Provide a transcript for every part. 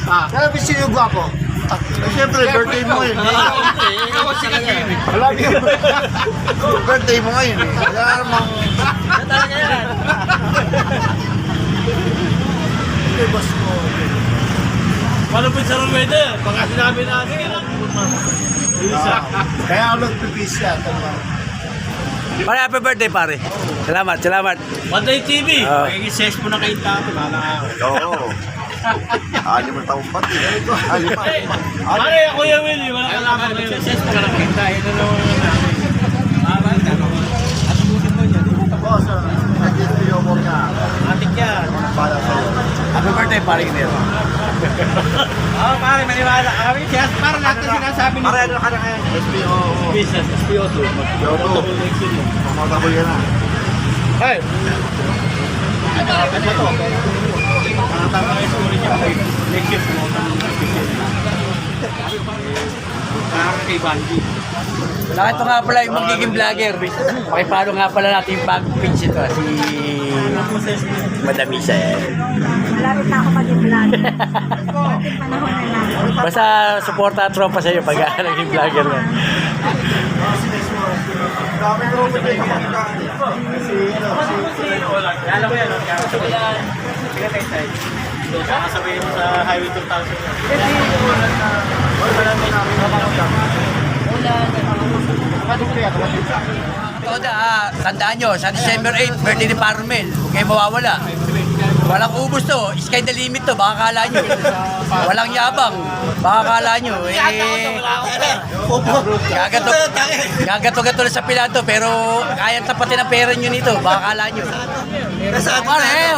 Kaya gusto yung gwapo. Siyempre, birthday mo ngayon. Ikaw ang sige. Alam niyo. Birthday mo ngayon. Kaya namang... Yan talaga yan. Hindi, boss mo. Paano po sa weather? Baka sinabi natin. Kaya ako nagpipis yan. Pare, happy birthday, pare. Salamat, salamat. Panday TV. Ah. Magiging mo na kayo tapo. Oo. Alim ang taong pati. Alim pa. Pare, Kuya Willie, wala ka lang. Mag-ses mo na lang kayo tayo. Ito naman namin. At ubusin mo niya. Boss, nag-video mo niya. Atik yan. Para sa'yo. Happy birthday, pare. Oo, pare, maniwala kami. Para lahat na sinasabi ni... Pare, ano ka na ngayon? SPO. Business, SPO2. SPO2. Mamatabo yan na. Hey! Ano ba to? Tama kayo sa ulit niya. Next year, pumunta ng parang kay Bandy. Nakita nga pala yung magiging vlogger. Pakipalo nga pala natin yung pag-pinch ito. Si Madam Isa. Malapit na ako mag-vlog. Ating panahon na lang. Basta suporta at tropa sa'yo pag naging vlogger na. Dami ko mo din Alam mo yan, kakasabay yan. Sige tayo tayo. Kakasabay mo sa Highway 2000 yan. Toda, tandaan nyo, sa December 8, birthday ni Parmel. Huwag kayo mawawala. Walang ubos to, sky the limit to, baka kala nyo. Walang yabang, baka kala nyo. Gagato-gato na sa pila to, pero kaya tapatin ang pera nyo nito, baka kala nyo. Pare,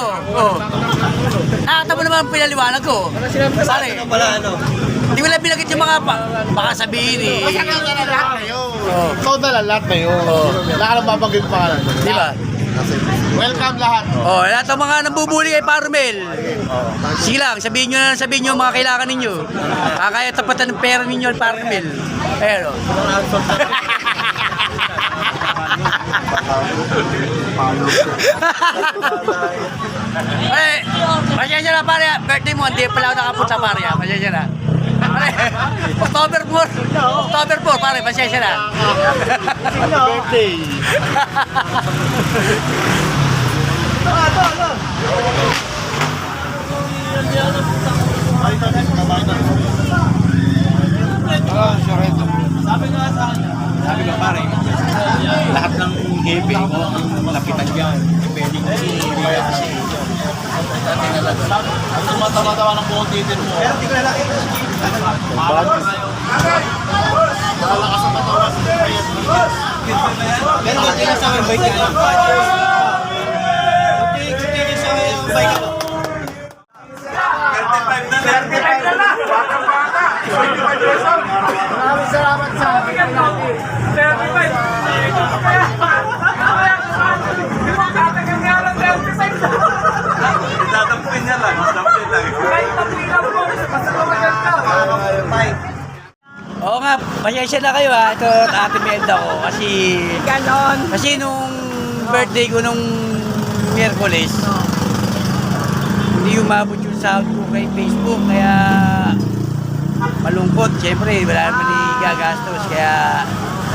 nakakita mo naman ang pinaliwanag ko. Pare, hindi ko lang binagit yung mga baka sabihin eh. lahat na yun. Ikaw na lang lahat na yun. Wala ka lang babanggit pa ka lang. Di ba? Welcome lahat. Oh, lahat ng mga nambubuli kay Parmel. Sige lang, sabihin nyo ang mga kailangan ninyo. Kaya tapatan ng pera ninyo ang Parmel. Pero. Pare, pasensya na pare. Birthday mo, hindi pala ako nakapunta pare. Pasensya na. Pare, October 4, pare, pasensya na. Birthday. Sabi ko pare, lahat ng heavy mo, lapitan yan. Pwede ko si Ria kasi. Ang tumatawa-tawa ng buong titin mo. Pero di ko na nakita si Jim. Nakalakas ang matawa sa Ryan. Pero tingin sa akin bike yan. Tingin sa akin bike ako. 35 na na. Bata-bata. Maraming salamat sa akin. 35. Tatampin niya lang. Tatampin lang. Oo nga, pasensya na kayo ha. Ito Ate Melda ko kasi... Ganon. Kasi nung birthday ko nung Miyerkules, hindi umabot yung sahod ko kay Facebook. Kaya malungkot. Siyempre, wala naman gagastos. Kaya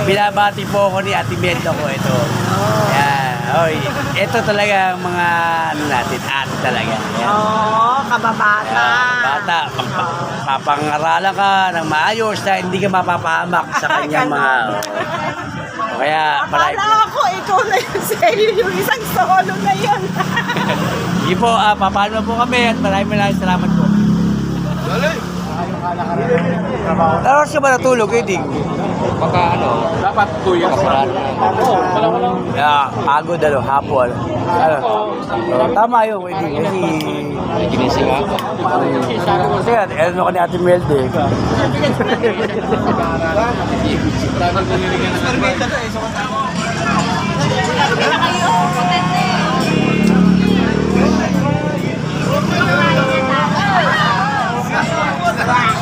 binabati po ako ni Ate Melda ko ito. Kaya, oy, ito talaga ang mga ano natin, ate talaga. Kaya, Oo, kababata. bata, papangaralan ka ng maayos na hindi ka mapapahamak sa kanyang mga... Kaya marami po. Akala ko ikaw na yung sa'yo, yung isang solo na yun. Sige po, papalo na po kami at maraming salamat po. Tapos ka ba natulog, Eddie? Baka ano, dapat 2 years pa. Yeah, pagod hapon. Tama yun, Eddie. Kasi... Ginising ako. Kasi ano ka ni Ate Melde.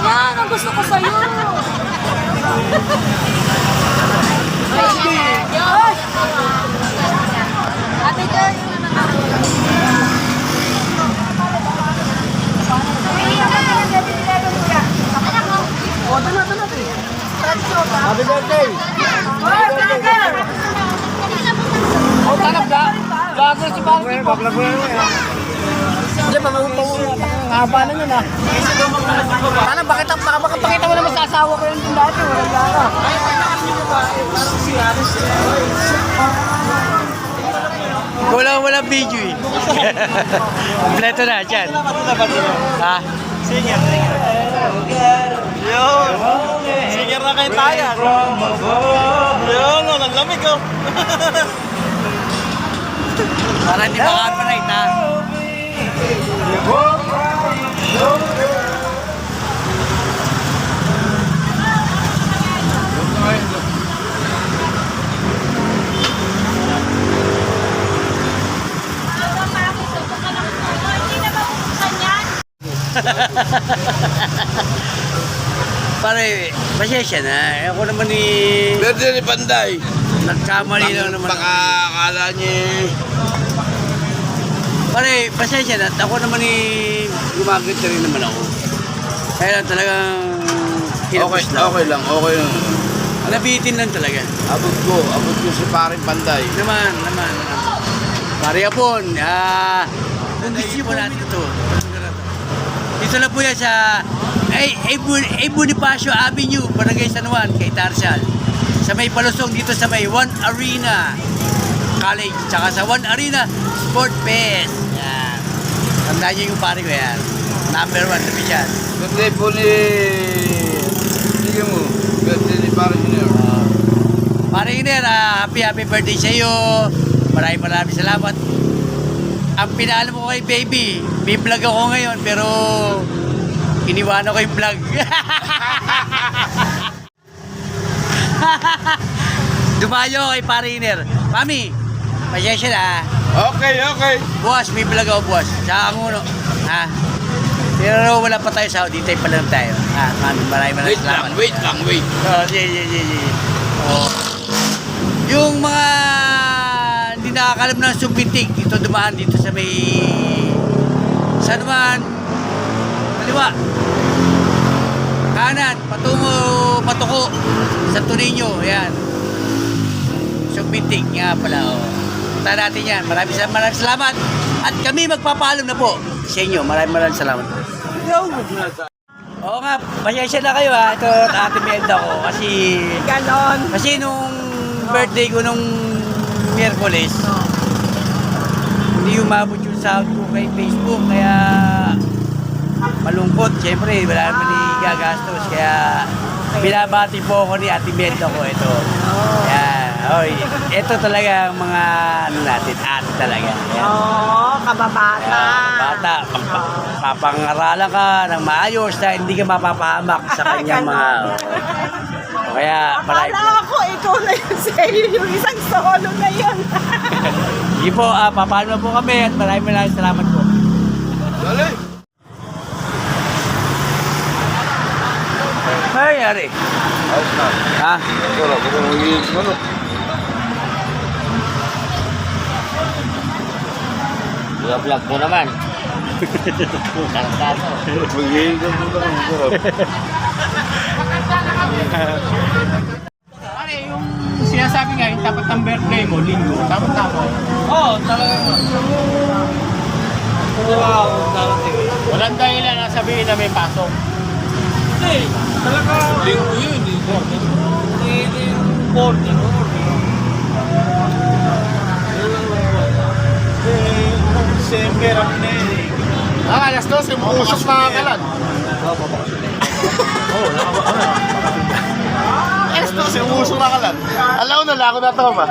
Yan, ang gusto ko sa'yo. Ate Joy, yung Happy birthday! Oh, tanap ka? Vlogger si Bang. Bablog mo yan. Hindi, mamutong ang haba na yun ah. Sana, pakita mo naman sa asawa ko yun dati. Walang gana. Walang video eh. Kompleto na, dyan. Ha? Singer na kayo tayan. Yun, ang lamig oh. Para hindi maka-copyright ha. Pare, pasensya na. Ako naman Birthday ni Panday. nagkamali lang naman. Baka akala niya Pare, pasensya na. Ako naman gumaganda rin naman ako. Kaya lang talagang okay, okay lang. Nabitin lang talaga. Abot ko si paring Panday. Naman. Pare Apon, kung gusto mo natin ito. Dito lang po yan sa Bonifacio Avenue, Barangay San Juan, kay Tarzan. Sa may palusong dito sa may One Arena College, tsaka sa One Arena Sport Fest. Yan. Tandaan niyo yung pare ko yan. Number 1 na yan. Birthday po ni... Sige mo. Birthday ni paring Junior. Pare Iner, happy birthday sa iyo. Maraming salamat. Ang pinaalam ko kay baby, may vlog ako ngayon pero iniwanan ko yung vlog. Dumayo kay Pare Iner. Mami, pasensya na. Okay. Buwas, may vlog ako buwas. Sa Anguno. Ha? Pero wala pa tayo sa dito pa lang tayo. Mami, maraming salamat. Wait lang. Oh, Oh. Yung mga hindi nakakalam ng Subitig, dito dumaan dito sa may saan naman kaliwa kanan patuko sa Tunino, yan Subitig nga pala. Punta natin yan. Maraming salamat at kami magpapaalam na po sa inyo. Maraming salamat. Oo nga, pasensya na kayo ha. Ito Ate Melda ko kasi Ganon. kasi nung birthday ko nung Miyerkules, hindi umabot yung sahod ko kay Facebook, kaya malungkot. Siyempre, wala naman gagastos, kaya binabati po ako ni Ate Melda ko ito. Ito talaga ang mga ano natin, ate talaga. Yan. Kababata. Bata, papangaralan ka ng maayos na hindi ka mapapahamak sa kanyang mga... Kaya marami. Akala ko ikaw na yun sa iyo, yung isang solo na yun. Sige po, papalo na po kami at maraming salamat po. Dali. Ano nangyari? Ayos na. Ha? Siguro, kung magiging siguro. Vlog mo naman. Magiging siguro. Pare, yung sinasabi nga, yung tapat ng birthday mo, linggo, tama. Oo, talaga. Wow, walang dahilan na sabihin na may pasok. Hindi, talaga. Linggo yun, linggo. Hindi yung 40. December ang nene. Alas 12, umusok na kalan. Alas 12, umusok na kalan. Alaw na lang ako na to ba?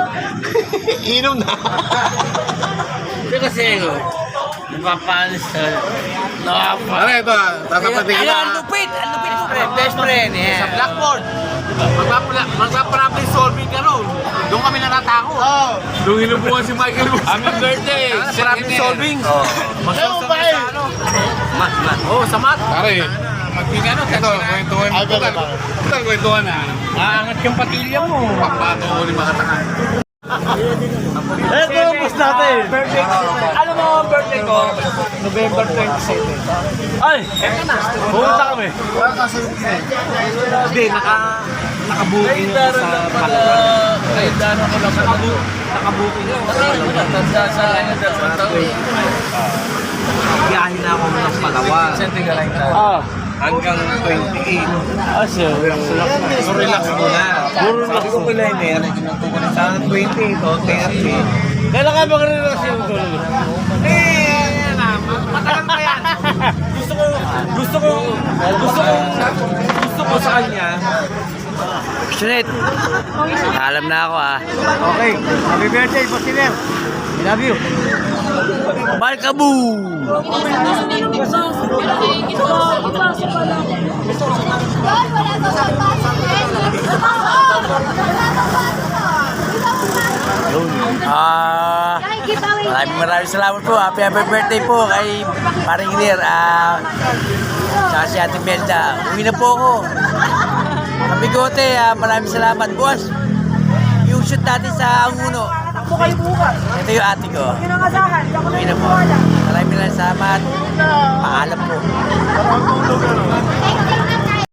Inom na. Kasi napapanis sa... Ano ito? Tatapatigin na. Ang lupit friend, best friend. Yeah. Sa Blackboard. Magpa-problem solving ka ron. Doon kami natatako. Oo. Doon inubuhan si Michael. Happy birthday. Problem solving. Ayaw ba eh? Mat. Oo, sa mat. Pare. Magpingano. Ito, kwentuhan. Ay, pala. Ito, kwentuhan na. Maangat yung patilya mo. Papato ko ni mga tangan. Ito yung boss natin. Birthday ko. Alam mo ang birthday ko? November 27. Ay! Pumunta kami. Hindi, nakabuking ako sa Palawan. Kaindahan ako lang. Nakabuking ako sa Palawan. Natanda sa lang biyahin na ako ng Palawan. Hanggang 28. Asya. So relax muna. Sabi ko kay Liner, sa 28 o 30. Kailan ka mag-relax yung Matagal pa yan. Gusto ko sa kanya. Sunit. Alam na ako ah. Okay. Happy birthday, Pasiner. I love you. Markabu! Maraming salamat po. Happy birthday po kay Paring Lir. Saka si Ate Melda. Uwi na po ako. Kabigote, maraming salamat. Boss, yung shoot natin sa Anguno. Ito yung ate ko. Uwi na po. Maraming salamat. Paalam po.